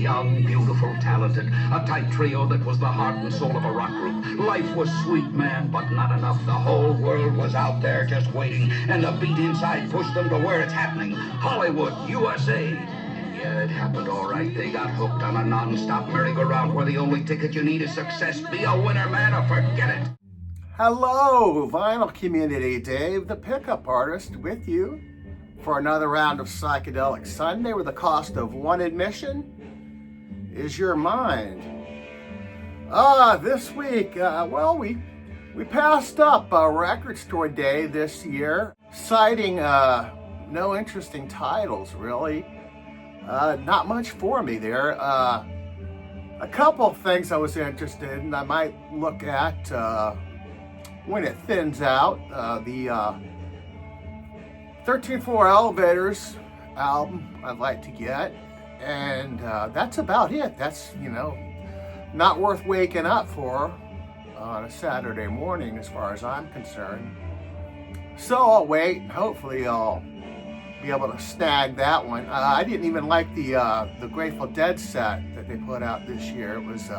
young, beautiful, talented. A tight trio that was the heart and soul of a rock group. Life was sweet, man, but not enough. The whole world was out there just waiting, and the beat inside pushed them to where it's happening. Hollywood, USA. Yeah, it happened all right. They got hooked on a non-stop merry-go-round where the only ticket you need is success. Be a winner, man, or forget it. Hello, Vinyl Community. Dave, the pickup artist, with you for another round of Psychedelic Sunday, where the cost of one admission is your mind. This week, we passed up a record store day this year, citing no interesting titles, really. Not much for me there. A couple of things I was interested in, I might look at when it thins out. The 13 Floor Elevators album I'd like to get, and that's about it. That's, not worth waking up for on a Saturday morning as far as I'm concerned. So I'll wait, and hopefully I'll be able to snag that one. I didn't even like the Grateful Dead set that they put out this year. It was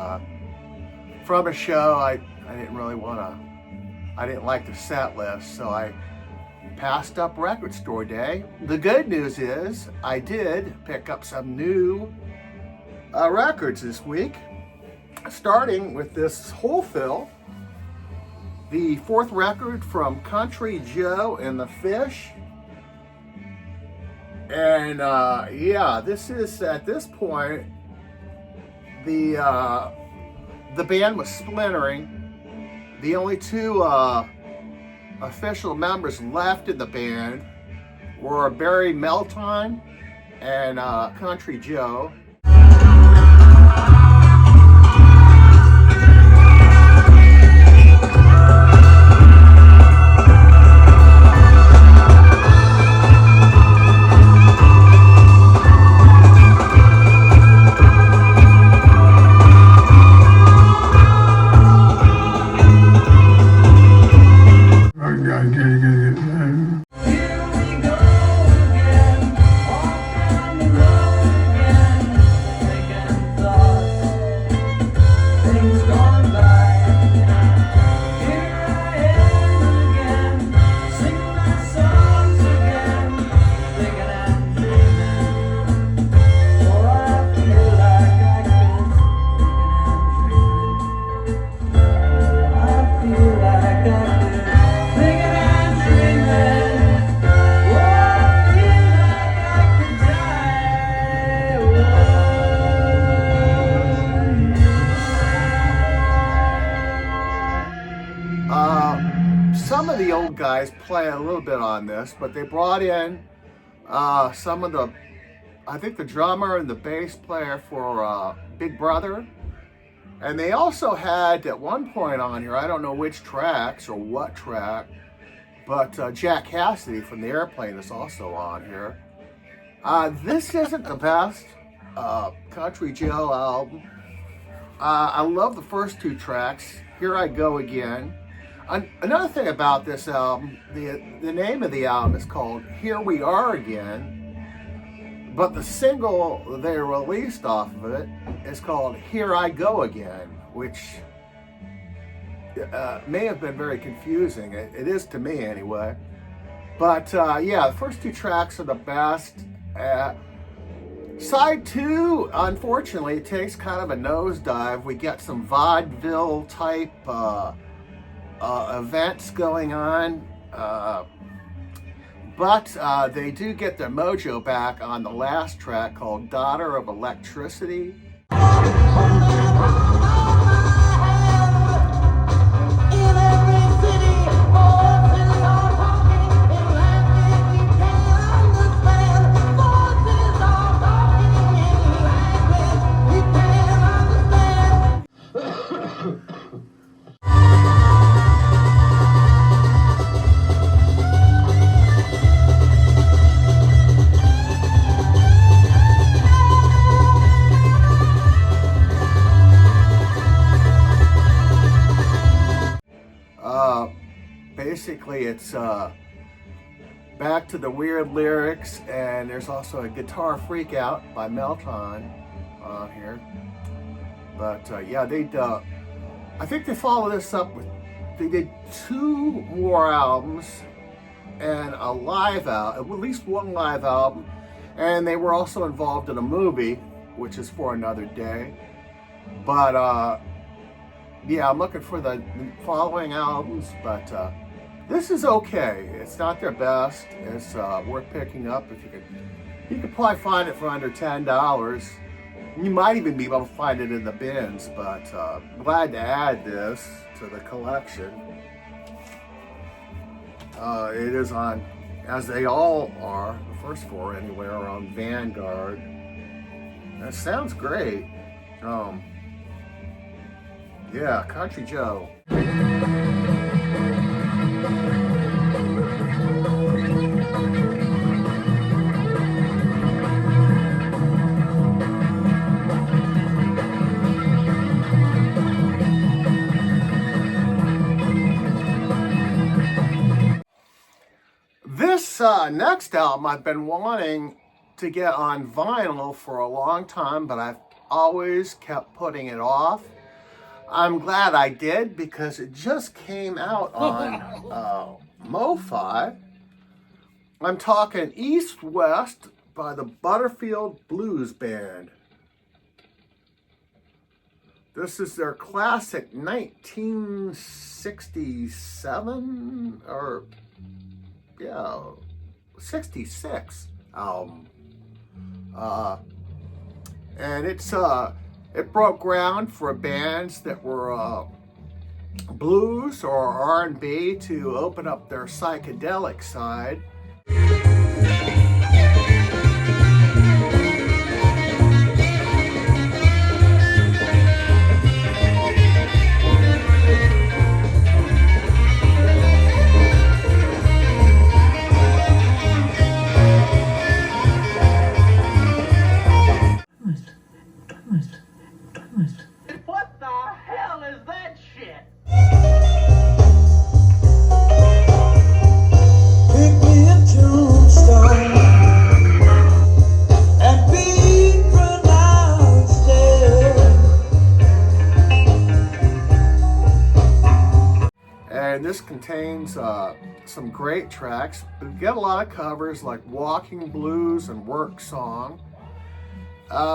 from a show I didn't like the set list, so I passed up record store day. The good news is I did pick up some new records this week, starting with this Whole Fill, the fourth record from Country Joe and the Fish. And this is, at this point, the band was splintering. The only two official members left in the band were Barry Melton and Country Joe. Some of the old guys play a little bit on this, but they brought in some of the, I think the drummer and the bass player for Big Brother. And they also had at one point on here, I don't know which tracks or what track, but Jack Cassidy from the Airplane is also on here. This isn't the best Country Joe album. I love the first two tracks, Here I Go Again. Another thing about this album, the name of the album is called Here We Are Again, but the single they released off of it is called Here I Go Again, which may have been very confusing. It is to me anyway. But the first two tracks are the best. Side two, unfortunately, takes kind of a nosedive. We get some vaudeville type events going on, but they do get their mojo back on the last track called Daughter of Electricity. Basically, it's back to the weird lyrics, and there's also a guitar freak out by Melton on here. But yeah, I think they followed this up with, they did 2 more albums and a live album, at least one live album, and they were also involved in a movie, which is for another day. But yeah, I'm looking for the following albums, but this is okay. It's not their best. It's worth picking up if you could probably find it for under $10. You might even be able to find it in the bins, but glad to add this to the collection. It is on, as they all are, the first 4 anyway, are on Vanguard. That sounds great. Yeah, Country Joe. This next album I've been wanting to get on vinyl for a long time, but I've always kept putting it off. I'm glad I did because it just came out on MoFi. I'm talking East West by the Butterfield Blues Band. This is their classic 1967 or 66 album. And it broke ground for bands that were blues or R&B to open up their psychedelic side. What the hell is that shit? Pick me a tombstone and be pronounced dead. And this contains some great tracks. We get a lot of covers like Walking Blues and Work Song.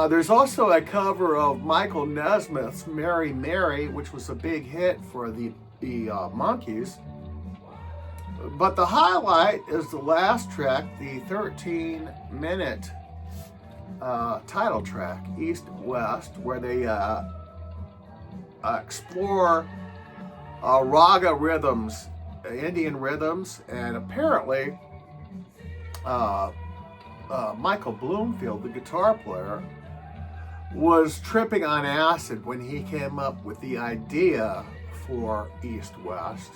There's also a cover of Michael Nesmith's Mary Mary, which was a big hit for the Monkees. But the highlight is the last track, the 13-minute title track, East West, where they explore raga rhythms, Indian rhythms, and apparently Michael Bloomfield, the guitar player, was tripping on acid when he came up with the idea for East West.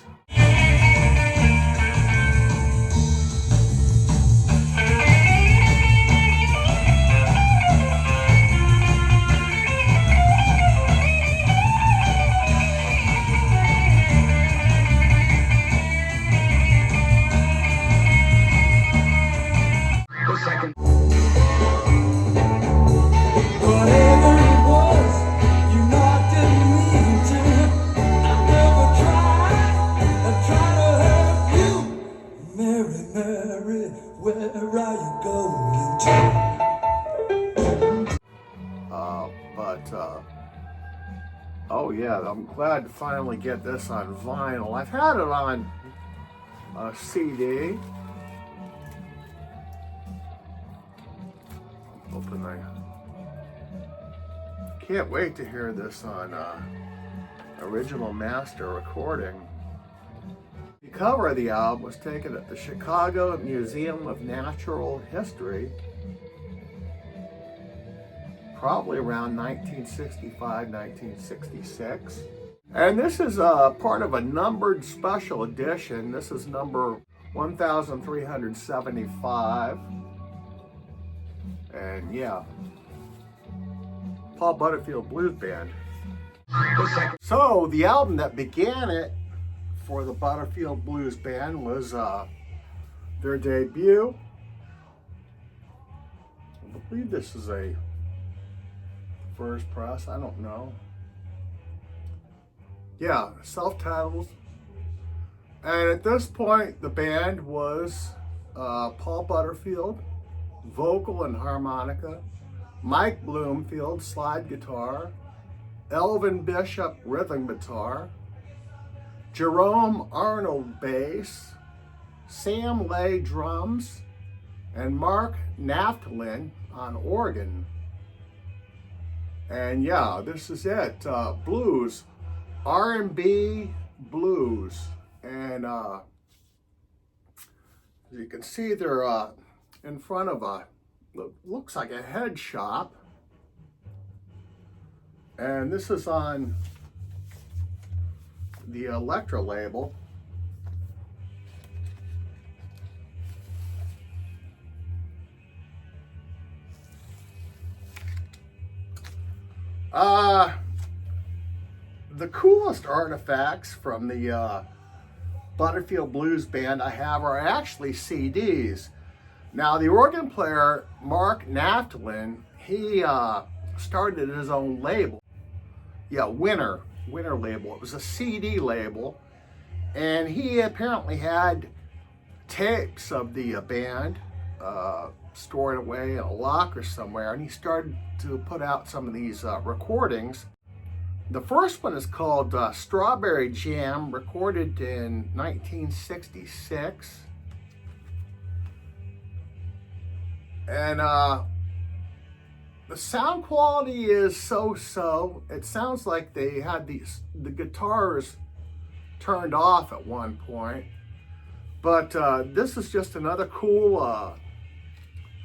Whatever it was, you know I didn't mean to. I never tried to hurt you. Mary, Mary, where are you going to? Oh yeah, I'm glad to finally get this on vinyl. I've had it on CD. Can't wait to hear this on original master recording. The cover of the album was taken at the Chicago Museum of Natural History, probably around 1965, 1966. And this is part of a numbered special edition. This is number 1375. And yeah, Paul Butterfield Blues Band. So the album that began it for the Butterfield Blues Band was their debut. I believe this is a First press, I don't know. Yeah, self-titled. And at this point, the band was Paul Butterfield, vocal and harmonica, Mike Bloomfield, slide guitar, Elvin Bishop, rhythm guitar, Jerome Arnold, bass, Sam Lay, drums, and Mark Naftalin on organ. And yeah, this is it. Blues, R&B blues. And as you can see, they're in front of looks like a head shop. And this is on the Elektra label. The coolest artifacts from the Butterfield Blues Band I have are actually CDs. Now, the organ player, Mark Naftalin, he started his own label. Yeah, Winter label. It was a CD label. And he apparently had tapes of the band stored away in a locker somewhere. And he started to put out some of these recordings. The first one is called Strawberry Jam, recorded in 1966. And the sound quality is so-so. It sounds like they had the guitars turned off at one point. But this is just another cool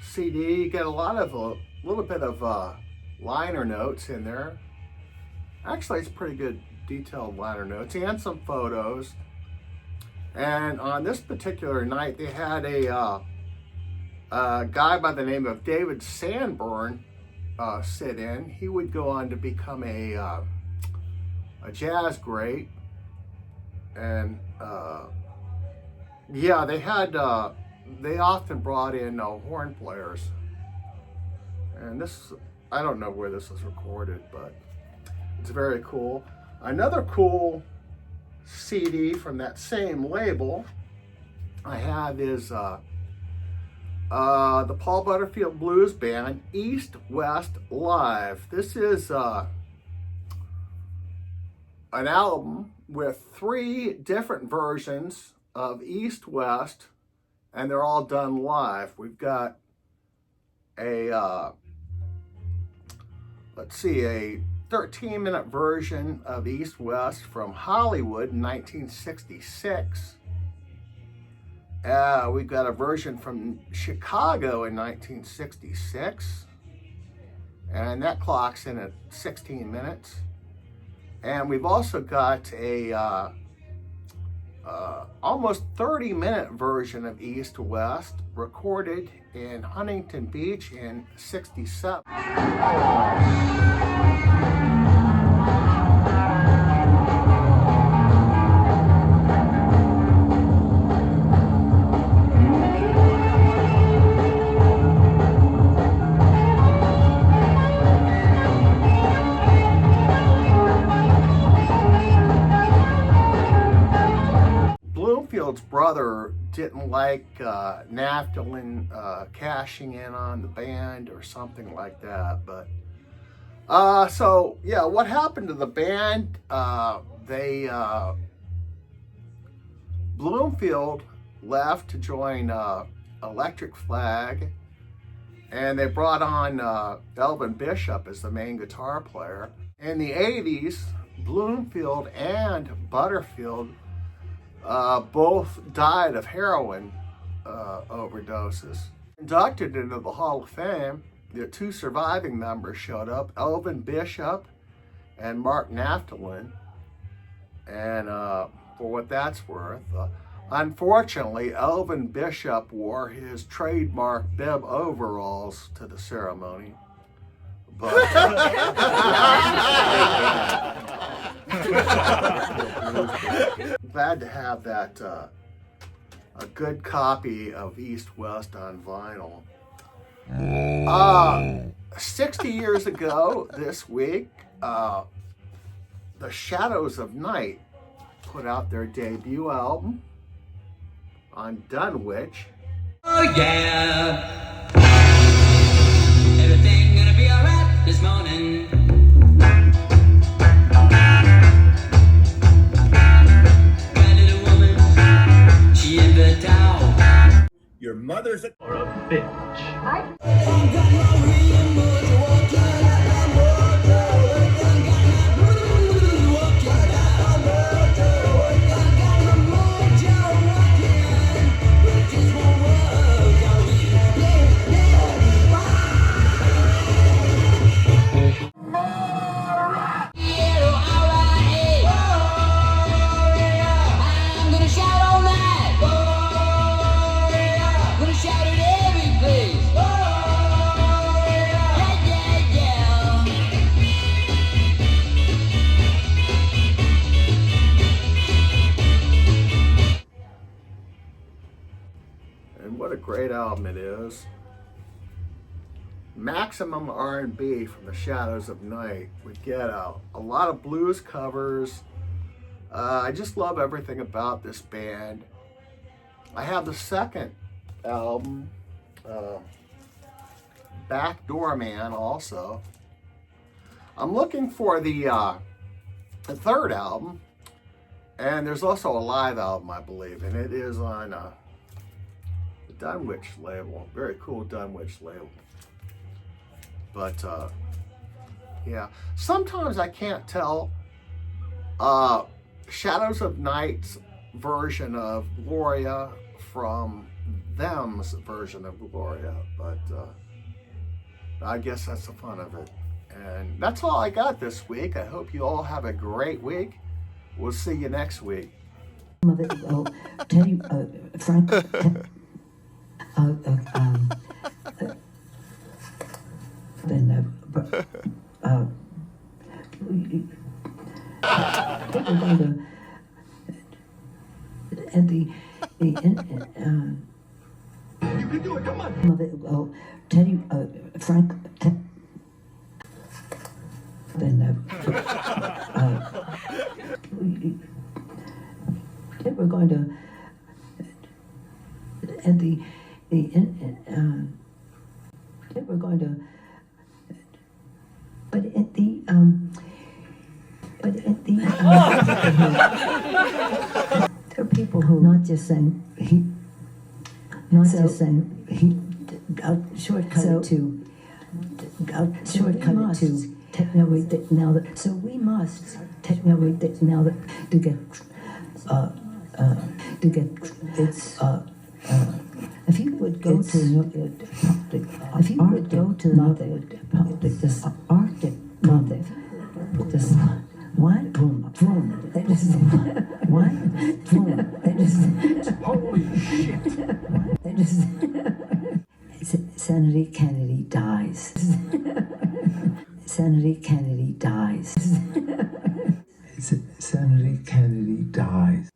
CD. You get a little bit of liner notes in there. Actually, it's pretty good detailed liner notes and some photos. And on this particular night, they had a guy by the name of David Sanborn sit in. He would go on to become a jazz great. And yeah, they often brought in horn players. And this, I don't know where this was recorded, but it's very cool. Another cool CD from that same label I have is the Paul Butterfield Blues Band, East West Live. This is an album with 3 different versions of East West, and they're all done live. We've got a 13-minute version of East West from Hollywood in 1966. We've got a version from Chicago in 1966, and that clocks in at 16 minutes. And we've also got a almost 30-minute version of East West recorded in Huntington Beach in 67. Bloomfield's brother didn't like Naftalin cashing in on the band or something like that, but so yeah, what happened to the band? Bloomfield left to join Electric Flag, and they brought on Elvin Bishop as the main guitar player. In the 80s, Bloomfield and Butterfield both died of heroin overdoses. Inducted into the Hall of Fame, the 2 surviving members showed up, Elvin Bishop and Mark Naftalin. And for what that's worth, unfortunately, Elvin Bishop wore his trademark bib overalls to the ceremony. But glad to have that a good copy of East West on vinyl. 60 years ago this week, the Shadows of Night put out their debut album on Dunwich. Oh yeah, everything gonna be alright this morning. Got a little woman, she in the town. Your mother's a Or a bitch. I'm gonna shout all night. Gonna shout at every place. Yeah, yeah, yeah. And what a great album it is. Maximum R&B from the Shadows of Night. We get a lot of blues covers. I just love everything about this band. I have the second album, Backdoor Man, also. I'm looking for the third album, and there's also a live album, I believe, and it is on the Dunwich label. Very cool Dunwich label. But yeah, sometimes I can't tell Shadows of Night's version of Gloria from them's version of Gloria, but I guess that's the fun of it. And that's all I got this week. I hope you all have a great week. We'll see you next week. I'll tell you, Frank. You can do it, come on. I'll tell you, Frank. We're going to and we're going to but at the there are people who not just saying he shortcut it to technically now that so we must technically now that to get it's if you would go to if you would go to this Arctic this what boom they just what boom they just Holy shit. they just Senator Kennedy dies. Senator Kennedy dies. Senator Kennedy dies.